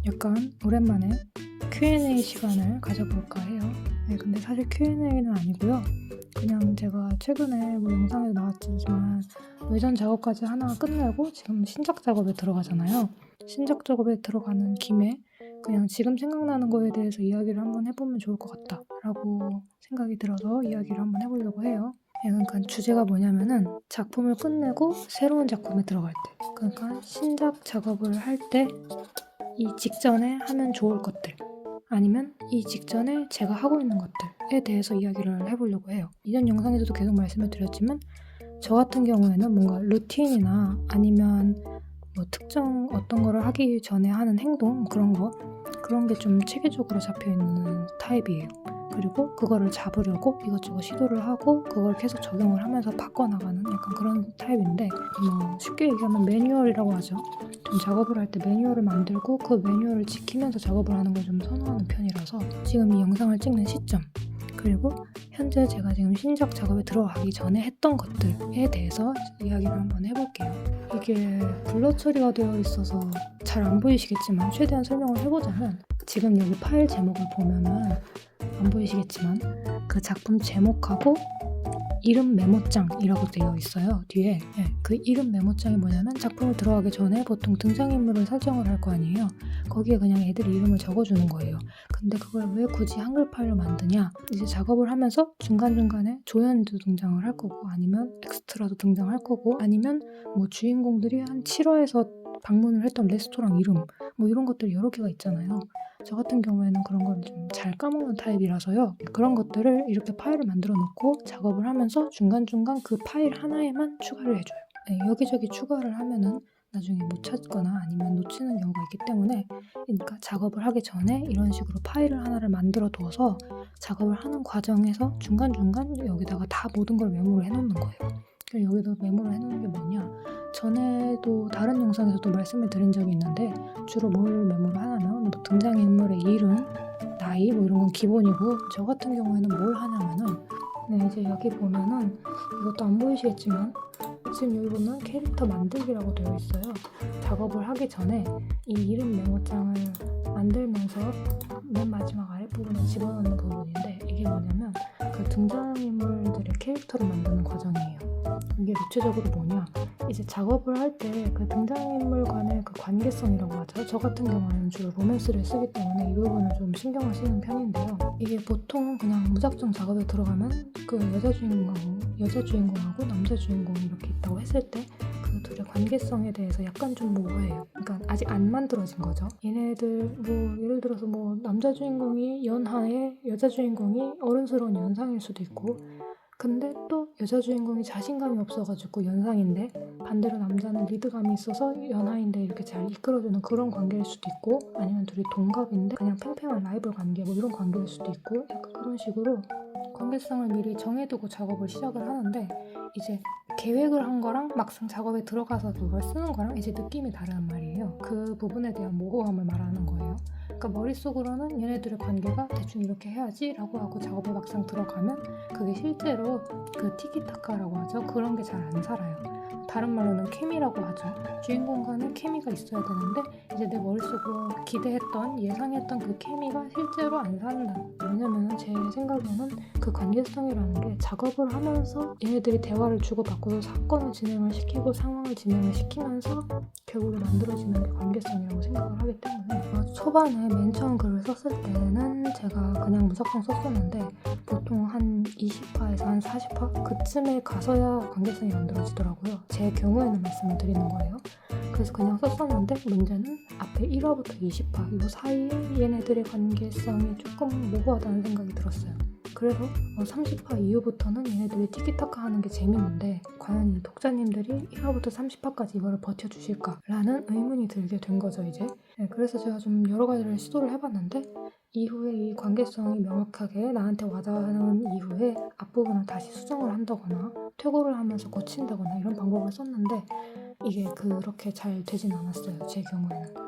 약간 오랜만에 Q&A 시간을 가져볼까 해요. 네, 근데 사실 Q&A는 아니고요. 그냥 제가 최근에 뭐 영상에도 나왔지만 외전 작업까지 하나 끝내고 지금 신작 작업에 들어가잖아요. 신작 작업에 들어가는 김에 그냥 지금 생각나는 거에 대해서 이야기를 한번 해보면 좋을 것 같다 라고 생각이 들어서 이야기를 한번 해보려고 해요. 그러니까 주제가 뭐냐면은 작품을 끝내고 새로운 작품에 들어갈 때, 그러니까 신작 작업을 할 때 이 직전에 하면 좋을 것들, 아니면 이 직전에 제가 하고 있는 것들에 대해서 이야기를 해보려고 해요. 이전 영상에서도 계속 말씀을 드렸지만 저 같은 경우에는 뭔가 루틴이나 아니면 뭐 특정 어떤 거를 하기 전에 하는 행동, 그런 게 좀 체계적으로 잡혀있는 타입이에요. 그리고 그거를 잡으려고 이것저것 시도를 하고 그걸 계속 적용을 하면서 바꿔나가는 약간 그런 타입인데, 뭐 쉽게 얘기하면 매뉴얼이라고 하죠. 좀 작업을 할 때 매뉴얼을 만들고 그 매뉴얼을 지키면서 작업을 하는 걸 좀 선호하는 편이라서 지금 이 영상을 찍는 시점, 그리고 현재 제가 지금 신작 작업에 들어가기 전에 했던 것들에 대해서 이야기를 한번 해볼게요. 이게 블러 처리가 되어 있어서 잘 안 보이시겠지만 최대한 설명을 해보자면, 지금 여기 파일 제목을 보면은 안 보이시겠지만 그 작품 제목하고 이름 메모장이라고 되어 있어요, 뒤에. 그 이름 메모장이 뭐냐면 작품을 들어가기 전에 보통 등장인물을 설정을 할 거 아니에요. 거기에 그냥 애들 이름을 적어주는 거예요. 근데 그걸 왜 굳이 한글 파일로 만드냐, 이제 작업을 하면서 중간중간에 조연도 등장을 할 거고, 아니면 엑스트라도 등장할 거고, 아니면 뭐 주인공들이 한 7화에서 방문을 했던 레스토랑 이름, 뭐 이런 것들 여러 개가 있잖아요. 저 같은 경우에는 그런 걸 좀 잘 까먹는 타입이라서요. 그런 것들을 이렇게 파일을 만들어 놓고 작업을 하면서 중간중간 그 파일 하나에만 추가를 해줘요. 여기저기 추가를 하면은 나중에 못 찾거나 아니면 놓치는 경우가 있기 때문에, 그러니까 작업을 하기 전에 이런 식으로 파일을 하나를 만들어 두어서 작업을 하는 과정에서 중간중간 여기다가 다 모든 걸 메모를 해놓는 거예요. 여기다 메모를 해놓는 게 뭐냐, 전에도 다른 영상에서도 말씀을 드린 적이 있는데, 주로 뭘 메모를 하냐면 뭐 등장인물의 이름, 나이 뭐 이런 건 기본이고, 저 같은 경우에는 뭘 하냐면은, 이제 여기 보면은 이것도 안 보이시겠지만 지금 여기 보면 캐릭터 만들기라고 되어 있어요. 작업을 하기 전에 이 이름 메모장을 만들면서 맨 마지막 아랫부분에 집어넣는 부분인데, 이게 뭐냐면 그 등장인물들의 캐릭터를 만드는 과정이에요. 이게 구체적으로 뭐냐, 이제 작업을 할 때 그 등장인물 간의 그 관계성이라고 하죠. 저 같은 경우는 주로 로맨스를 쓰기 때문에 이 부분을 좀 신경을 쓰는 편인데요. 이게 보통 그냥 무작정 작업에 들어가면 그 여자 주인공하고 남자 주인공이 이렇게 있다고 했을 때 그 둘의 관계성에 대해서 약간 좀 모호해요. 그러니까 아직 안 만들어진 거죠. 얘네들 뭐 예를 들어서 뭐 남자 주인공이 연하에 여자 주인공이 어른스러운 연상일 수도 있고, 근데 또 여자 주인공이 자신감이 없어가지고 연상인데 반대로 남자는 리드감이 있어서 연하인데 이렇게 잘 이끌어주는 그런 관계일 수도 있고, 아니면 둘이 동갑인데 그냥 팽팽한 라이벌 관계 뭐 이런 관계일 수도 있고, 약간 그런 식으로 관계성을 미리 정해두고 작업을 시작을 하는데, 이제 계획을 한 거랑 막상 작업에 들어가서 그걸 쓰는 거랑 이제 느낌이 다르단 말이에요. 그 부분에 대한 모호함을 말하는 거예요. 그러니까 머릿속으로는 얘네들의 관계가 대충 이렇게 해야지 라고 하고 작업에 막상 들어가면 그게 실제로 그 티키타카라고 하죠. 그런 게 잘 안 살아요. 다른 말로는 케미라고 하죠. 주인공 간에 케미가 있어야 되는데 이제 내 머릿속으로 기대했던 예상했던 그 케미가 실제로 안 산다. 왜냐면 제 생각에는 그 관계성이라는 게 작업을 하면서 얘네들이 대화를 주고받고서 사건을 진행을 시키고 상황을 진행을 시키면서 결국에 만들어지는 게 관계성이라고 생각을 하기 때문에, 초반에 맨 처음 글을 썼을 때는 제가 그냥 무작정 썼었는데 보통 한 20화에서 한 40화? 그쯤에 가서야 관계성이 만들어지더라고요. 제 경우에는 말씀을 드리는 거예요. 그래서 그냥 썼었는데 문제는 앞에 1화부터 20화 이 사이에 얘네들의 관계성이 조금 모호하다는 생각이 들었어요. 그래서 30화 이후부터는 얘네들이 티키타카 하는 게 재밌는데 과연 이 독자님들이 1화부터 30화까지 이거를 버텨주실까? 라는 의문이 들게 된 거죠 이제. 네, 그래서 제가 좀 여러 가지를 시도를 해봤는데 이후에 이 관계성이 명확하게 나한테 와닿는 이후에 앞부분을 다시 수정을 한다거나 퇴고를 하면서 고친다거나 이런 방법을 썼는데 이게 그렇게 잘 되진 않았어요 제 경우에는.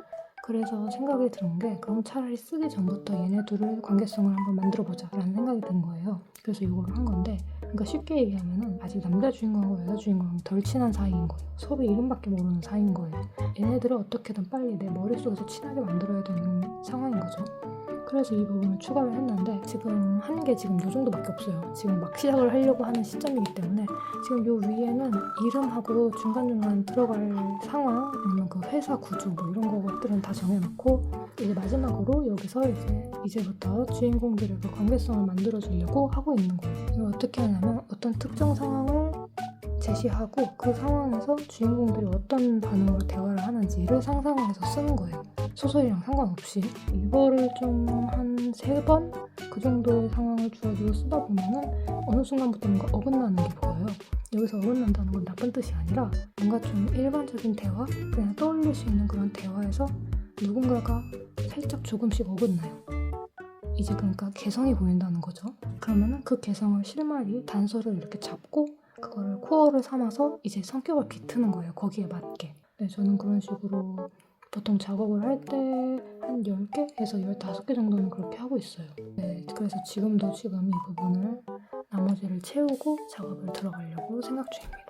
그래서 생각이 드는 게 그럼 차라리 쓰기 전부터 얘네 둘을 관계성을 한번 만들어보자 라는 생각이 든 거예요. 그래서 이거를 한 건데 그러니까 쉽게 얘기하면은 아직 남자 주인공하고 여자 주인공은 덜 친한 사이인 거예요. 서로 이름밖에 모르는 사이인 거예요. 얘네들을 어떻게든 빨리 내 머릿속에서 친하게 만들어야 되는 상황인 거죠. 그래서 이 부분을 추가를 했는데 지금 한 게 지금 요 정도밖에 없어요. 지금 막 시작을 하려고 하는 시점이기 때문에 지금 요 위에는 이름하고 중간중간 들어갈 상황 아니면 그 회사 구조 뭐 이런 것들은 다 정해놓고 이제 마지막으로 여기서 이제부터 주인공들의 그 관계성을 만들어주려고 하고 있는 거예요. 이걸 어떻게 하냐면 어떤 특정 상황을 제시하고 그 상황에서 주인공들이 어떤 반응으로 대화를 하는지를 상상을 해서 쓰는 거예요. 소설이랑 상관없이. 이거를 좀 한 3번? 그 정도의 상황을 주어지고 쓰다 보면은 어느 순간부터 뭔가 어긋나는 게 보여요. 여기서 어긋난다는 건 나쁜 뜻이 아니라 뭔가 좀 일반적인 대화? 그냥 떠올릴 수 있는 그런 대화에서 누군가가 살짝 조금씩 어긋나요. 이제 그러니까 개성이 보인다는 거죠. 그러면은 그 개성을 실마리, 단서를 이렇게 잡고 그거를 코어를 삼아서 이제 성격을 비트는 거예요. 거기에 맞게. 네, 저는 그런 식으로 보통 작업을 할 때 한 10개에서 15개 정도는 그렇게 하고 있어요. 네, 그래서 지금도 지금 이 부분을 나머지를 채우고 작업을 들어가려고 생각 중입니다.